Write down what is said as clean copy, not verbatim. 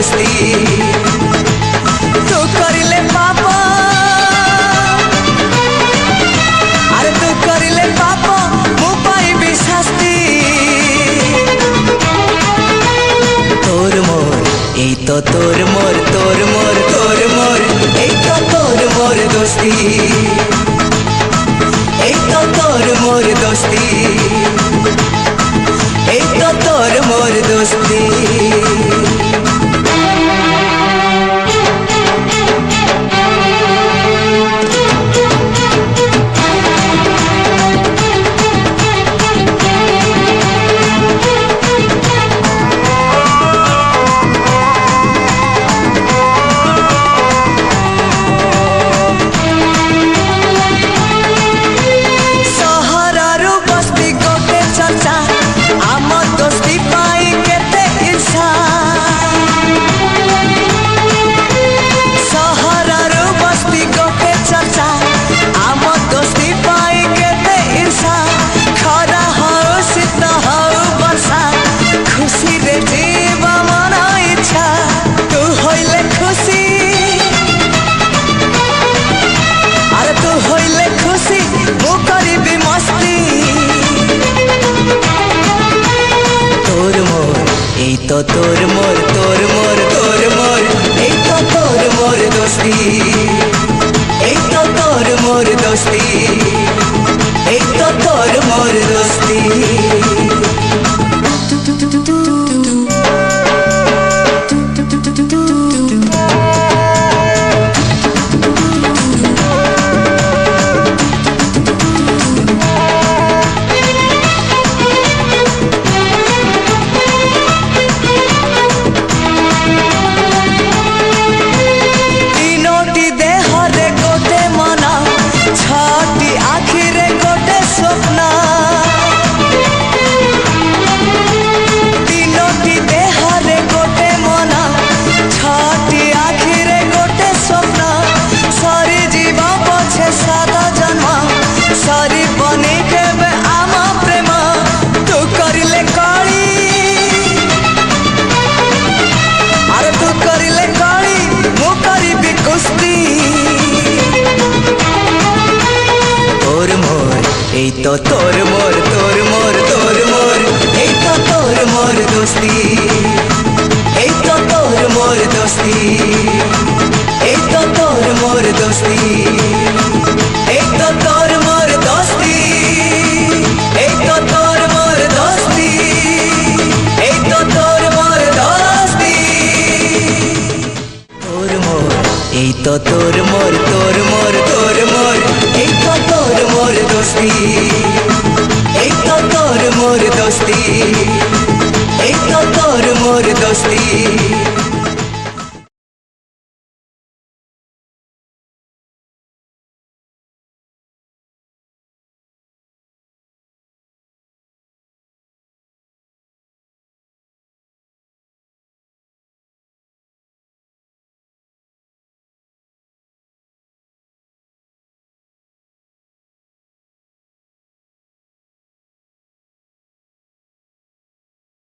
दोस्ती तू करिले पाप अरे तू करिले पाप मु पाइबी शास्ति तोर मोर এই তো তোর মোর তোর মোর তোর মোর এই তো তোর মোর दोस्ती এই তো তোর মোর दोस्ती এই তো তোর মোর दोस्ती तो तोर मोर तोर मोर तोर मोर এই তো তোর মোর दोस्ती এই তো তোর মোর दोस्ती এই তো তোর মোর दोस्ती এই তো তোর মোর তোর মোর তোর মোর এই তো তোর মোর दोस्ती এই তো তোর মোর दोस्ती এই তো তোর মোর दोस्ती এই তো তোর মোর दोस्ती এই তো তোর মোর दोस्ती এই তো তোর মোর दोस्ती তোর মোর এই তো তোর মোর তোর মোর তোর মোর এই তো তোর মোর दोस्ती এই তো তোর মোর दोस्ती এই তো তোর মোর दोस्ती।